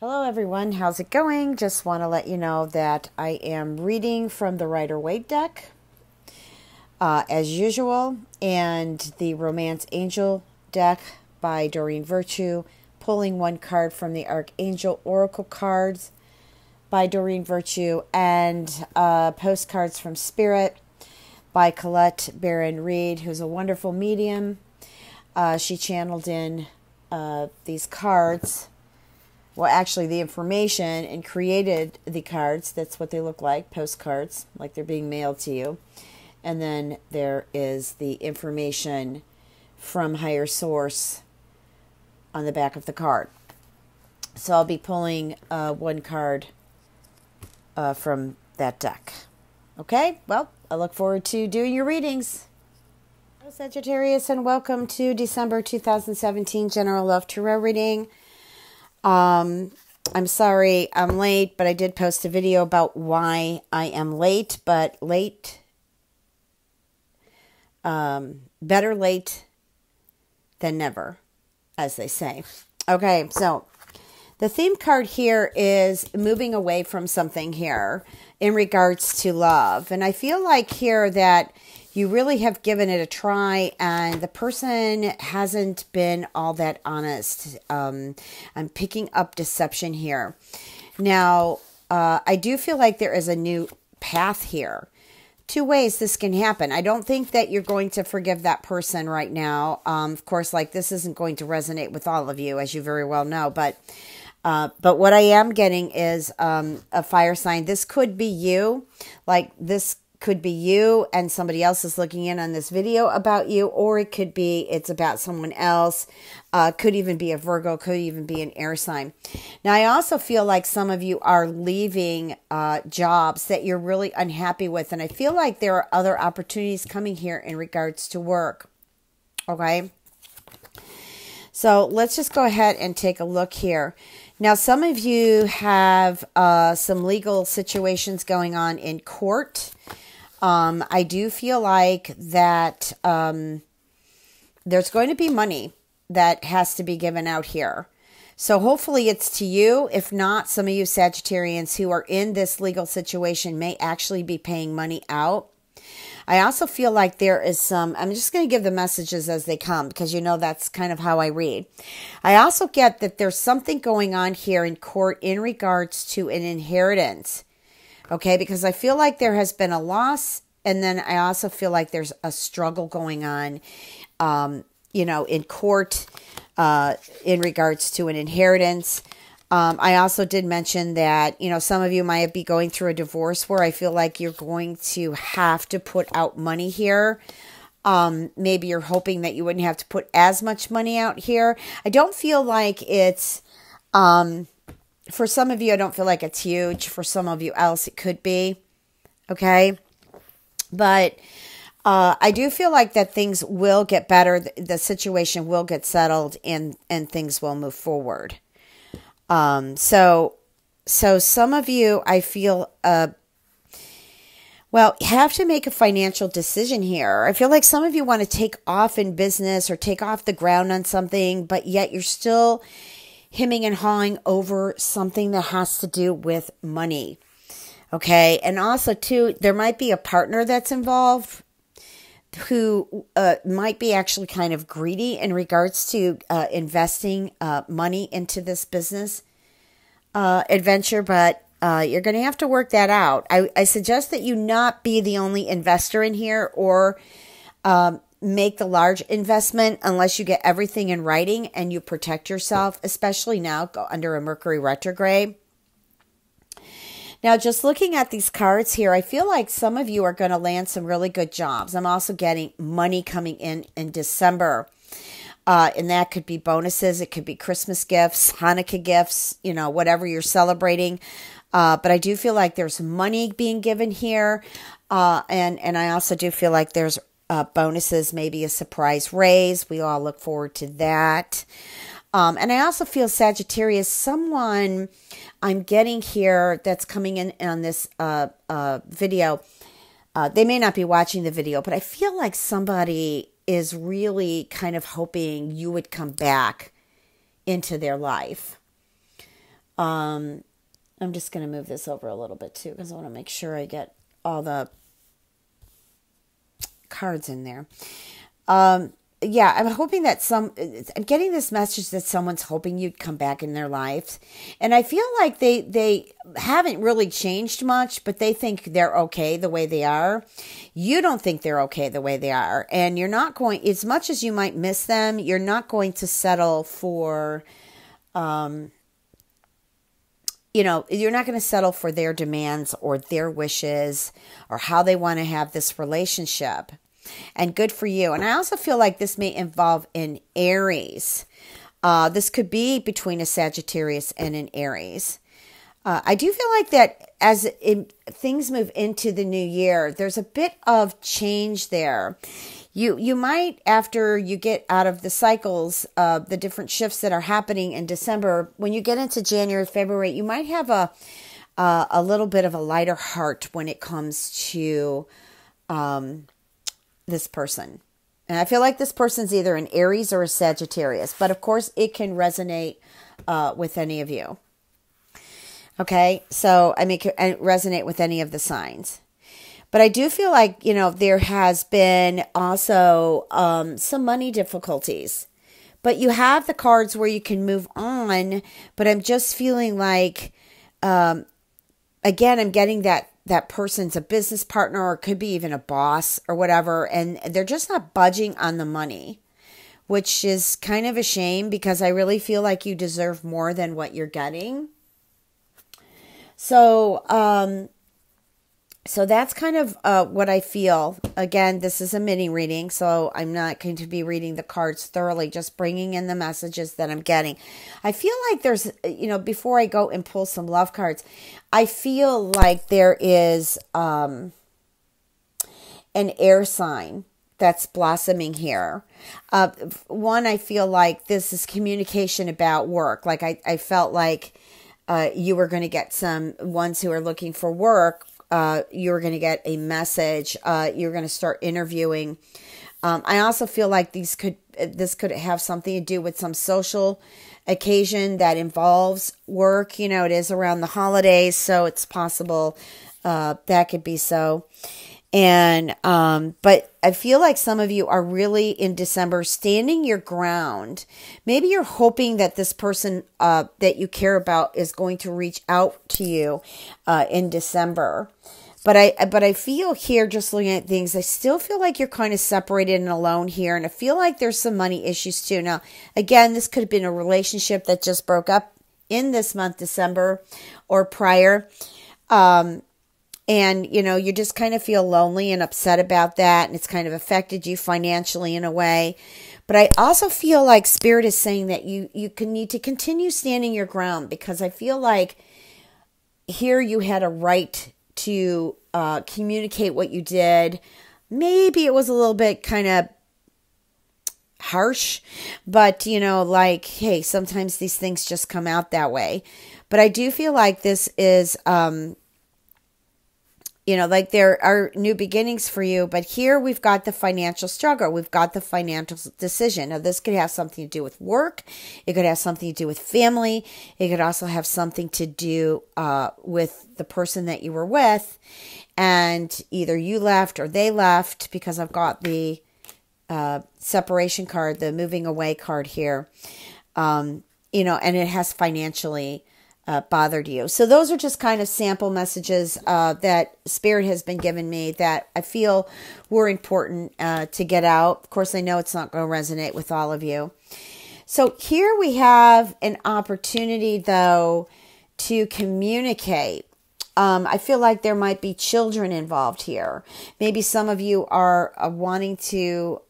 Hello everyone, how's it going? Just want to let you know that I am reading from the Rider-Waite deck as usual, and the Romance Angel deck by Doreen Virtue, pulling one card from the Archangel Oracle cards by Doreen Virtue, and postcards from Spirit by Colette Baron Reed, who's a wonderful medium. She channeled in these cards. Well, actually, the information and created the cards. That's what they look like, postcards, like they're being mailed to you. And then there is the information from higher source on the back of the card. So I'll be pulling one card from that deck. Okay, well, I look forward to doing your readings. Hello, Sagittarius, and welcome to December 2017 General Love Tarot reading. I'm sorry I'm late, but I did post a video about why I am late, but better late than never, as they say. Okay, so the theme card here is moving away from something here in regards to love. And I feel like here that you really have given it a try, and the person hasn't been all that honest. I'm picking up deception here. Now, I do feel like there is a new path here. Two ways this can happen. I don't think that you're going to forgive that person right now. Of course, like, this isn't going to resonate with all of you, as you very well know. But what I am getting is a fire sign. This could be you. Like, this could be you and somebody else is looking in on this video about you, or it could be it's about someone else. Could even be a Virgo, could even be an air sign. Now, I also feel like some of you are leaving jobs that you're really unhappy with, and I feel like there are other opportunities coming here in regards to work. Okay, so let's just go ahead and take a look here. Now, some of you have some legal situations going on in court. I do feel like that there's going to be money that has to be given out here. So hopefully it's to you. If not, some of you Sagittarians who are in this legal situation may actually be paying money out. I also feel like there is some, I'm just going to give the messages as they come, because you know that's kind of how I read. I also get that there's something going on here in court in regards to an inheritance. Okay, because I feel like there has been a loss, and then I also feel like there's a struggle going on, in court in regards to an inheritance. I also did mention that, some of you might be going through a divorce where I feel like you're going to have to put out money here. Maybe you're hoping that you wouldn't have to put as much money out here. I don't feel like it's... For some of you, I don't feel like it's huge. For some of you else, it could be. Okay? But I do feel like that things will get better. The situation will get settled, and things will move forward. So some of you, I feel, have to make a financial decision here. I feel like some of you want to take off in business or take off the ground on something, but yet you're still hemming and hawing over something that has to do with money. Okay. And also too, there might be a partner that's involved who might be actually kind of greedy in regards to investing money into this business adventure, but you're going to have to work that out. I suggest that you not be the only investor in here, or make the large investment unless you get everything in writing and you protect yourself, especially now under a Mercury retrograde. Now, just looking at these cards here, I feel like some of you are going to land some really good jobs. I'm also getting money coming in December. And that could be bonuses. It could be Christmas gifts, Hanukkah gifts, whatever you're celebrating. But I do feel like there's money being given here. And I also do feel like there's bonuses, maybe a surprise raise. We all look forward to that. And I also feel Sagittarius, someone I'm getting here that's coming in on this video. They may not be watching the video, but I feel like somebody is really kind of hoping you would come back into their life. I'm just going to move this over a little bit too because I want to make sure I get all the cards in there. Yeah, I'm hoping that I'm getting this message that someone's hoping you'd come back in their life. And I feel like they haven't really changed much, but they think they're okay the way they are. You don't think they're okay the way they are. And you're not going, as much as you might miss them, you're not going to settle for, you're not going to settle for their demands or their wishes or how they want to have this relationship. And good for you. And I also feel like this may involve an Aries. This could be between a Sagittarius and an Aries. I do feel like that as things move into the new year, there's a bit of change there. You might, after you get out of the cycles of the different shifts that are happening in December, when you get into January, February, you might have a little bit of a lighter heart when it comes to this person. And I feel like this person's either an Aries or a Sagittarius, but of course it can resonate with any of you. Okay, so I make it resonate with any of the signs. But I do feel like, there has been also some money difficulties. But you have the cards where you can move on, but I'm just feeling like, again, I'm getting that person's a business partner or it could be even a boss or whatever, and they're just not budging on the money, which is kind of a shame because I really feel like you deserve more than what you're getting. So, so that's kind of what I feel. Again, this is a mini reading, so I'm not going to be reading the cards thoroughly, just bringing in the messages that I'm getting. I feel like there's, before I go and pull some love cards, I feel like there is an air sign that's blossoming here. One, I feel like this is communication about work. Like I felt like you were going to get some ones who are looking for work. You're going to get a message. You're going to start interviewing. I also feel like this could have something to do with some social occasion that involves work. It is around the holidays, so it's possible that could be so. And but I feel like some of you are really in December standing your ground. Maybe you're hoping that this person that you care about is going to reach out to you in December. But I feel here, just looking at things, I still feel like you're kind of separated and alone here. And I feel like there's some money issues too. Now, again, this could have been a relationship that just broke up in this month, December, or prior. And, you just kind of feel lonely and upset about that. And it's kind of affected you financially in a way. But I also feel like Spirit is saying that you need to continue standing your ground, because I feel like here you had a right to communicate what you did. Maybe it was a little bit kind of harsh, but hey, sometimes these things just come out that way. But I do feel like this is, like there are new beginnings for you, but here we've got the financial struggle. We've got the financial decision. Now, this could have something to do with work. It could have something to do with family. It could also have something to do with the person that you were with, and either you left or they left, because I've got the separation card, the moving away card here, and it has financially bothered you. So those are just kind of sample messages that Spirit has been giving me that I feel were important to get out. Of course, I know it's not going to resonate with all of you. So here we have an opportunity, though, to communicate. I feel like there might be children involved here. Maybe some of you are wanting to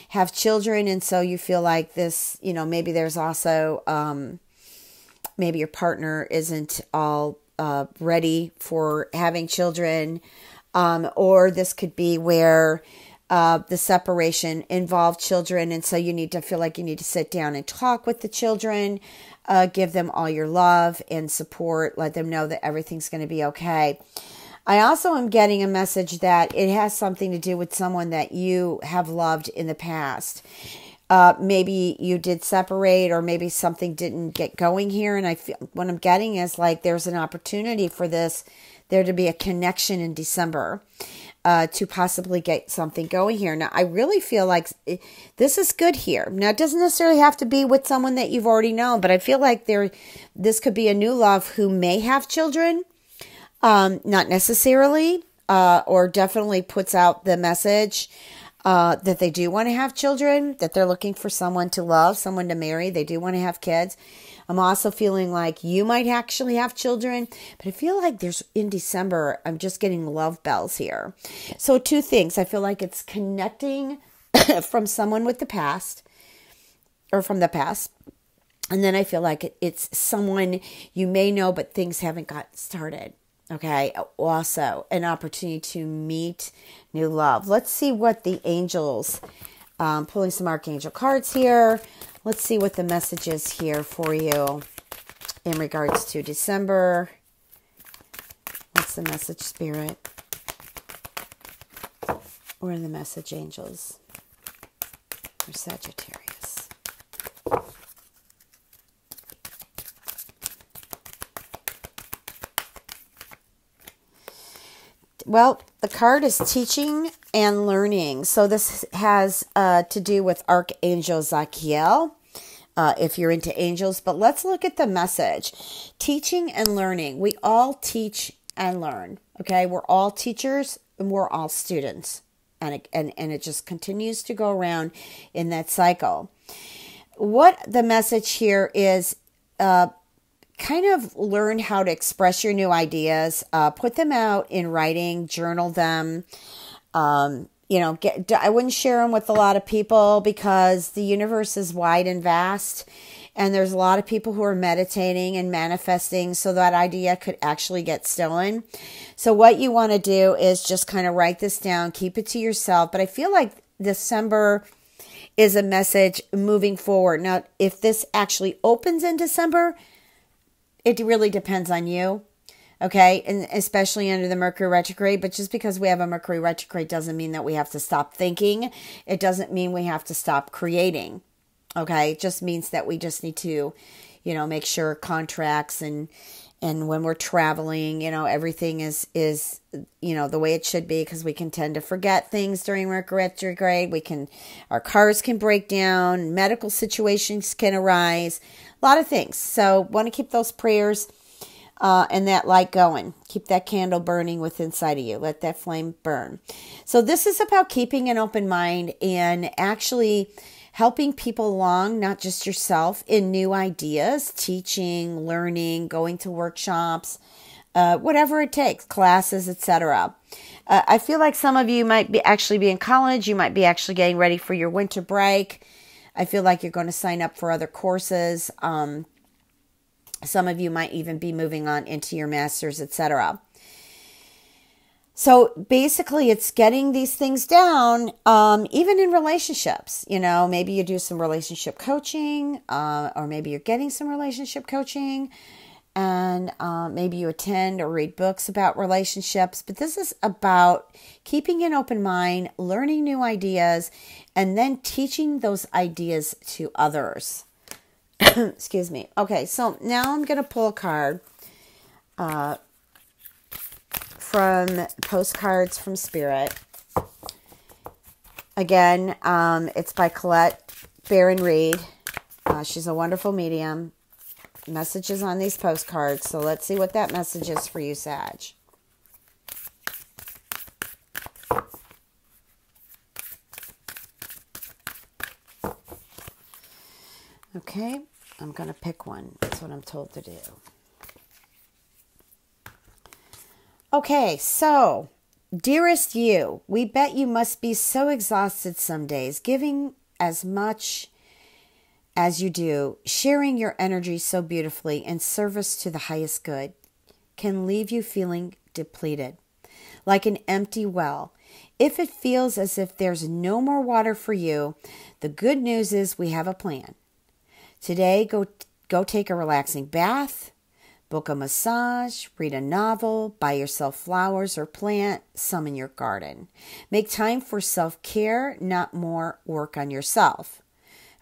have children, and so you feel like this, maybe there's also... maybe your partner isn't all ready for having children, or this could be where the separation involved children, and so you need to feel like you need to sit down and talk with the children, give them all your love and support, let them know that everything's going to be okay. I also am getting a message that it has something to do with someone that you have loved in the past. Maybe you did separate, or maybe something didn't get going here. And I feel what I'm getting is like there's an opportunity for there to be a connection in December to possibly get something going here. Now, I really feel like this is good here. Now, it doesn't necessarily have to be with someone that you've already known, but I feel like this could be a new love who may have children, not necessarily, or definitely puts out the message that they do want to have children, that they're looking for someone to love, someone to marry. They do want to have kids. I'm also feeling like you might actually have children, but I feel like in December, I'm just getting love bells here. So two things. I feel like it's connecting from someone with the past, or from the past. And then I feel like it's someone you may know, but things haven't got started. Okay. Also an opportunity to meet new love. Let's see what the angels, pulling some archangel cards here. Let's see what the message is here for you in regards to December. What's the message, Spirit? Or the message, angels? For Sagittarius. Well, the card is teaching and learning. So this has to do with Archangel Zachiel, if you're into angels. But let's look at the message. Teaching and learning. We all teach and learn. Okay, we're all teachers and we're all students. And it just continues to go around in that cycle. What the message here is, kind of learn how to express your new ideas, put them out in writing, journal them. I wouldn't share them with a lot of people because the universe is wide and vast, and there's a lot of people who are meditating and manifesting, so that idea could actually get stolen. So what you want to do is just kind of write this down, keep it to yourself. But I feel like December is a message moving forward. Now, if this actually opens in December, it really depends on you, okay? And especially under the Mercury retrograde. But just because we have a Mercury retrograde doesn't mean that we have to stop thinking. It doesn't mean we have to stop creating, okay? It just means that we just need to, make sure contracts and when we're traveling, everything is the way it should be, because we can tend to forget things during Mercury retrograde. Our cars can break down, medical situations can arise, a lot of things. So want to keep those prayers and that light going. Keep that candle burning within inside of you. Let that flame burn. So this is about keeping an open mind and actually helping people along, not just yourself, in new ideas, teaching, learning, going to workshops, whatever it takes, classes, etc. I feel like some of you might actually be in college. You might be actually getting ready for your winter break. I feel like you're going to sign up for other courses. Some of you might even be moving on into your master's, etc. So basically, it's getting these things down, even in relationships. Maybe you do some relationship coaching, or maybe you're getting some relationship coaching, and maybe you attend or read books about relationships. But this is about keeping an open mind, learning new ideas, and then teaching those ideas to others. Excuse me. Okay, so now I'm going to pull a card from Postcards from Spirit. Again, it's by Colette Baron Reed. She's a wonderful medium. Messages on these postcards. So let's see what that message is for you, Sag. Okay, I'm going to pick one. That's what I'm told to do. Okay, so, dearest you, we bet you must be so exhausted some days, giving as much as you do, sharing your energy so beautifully in service to the highest good, can leave you feeling depleted, like an empty well. If it feels as if there's no more water for you, the good news is we have a plan. Today, go take a relaxing bath, book a massage, read a novel, buy yourself flowers or plant some in your garden. Make time for self-care, not more work on yourself.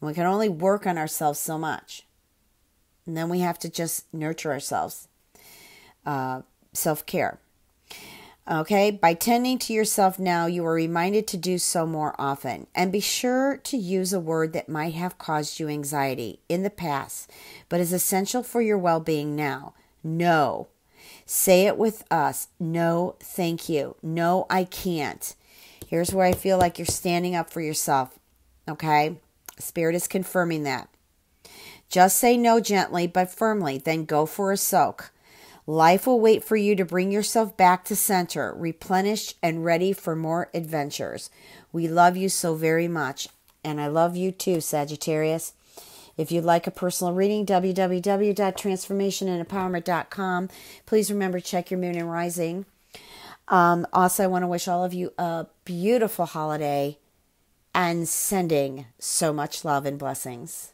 And we can only work on ourselves so much. And then we have to just nurture ourselves. Self-care. Okay, by tending to yourself now, you are reminded to do so more often. And be sure to use a word that might have caused you anxiety in the past, but is essential for your well-being now. No. Say it with us. No, thank you. No, I can't. Here's where I feel like you're standing up for yourself. Okay? Spirit is confirming that. Just say no gently but firmly, then go for a soak. Life will wait for you to bring yourself back to center, replenished and ready for more adventures. We love you so very much. And I love you too, Sagittarius. If you'd like a personal reading, www.transformationandempowerment.com. Please remember, check your moon and rising. Also, I want to wish all of you a beautiful holiday and sending so much love and blessings.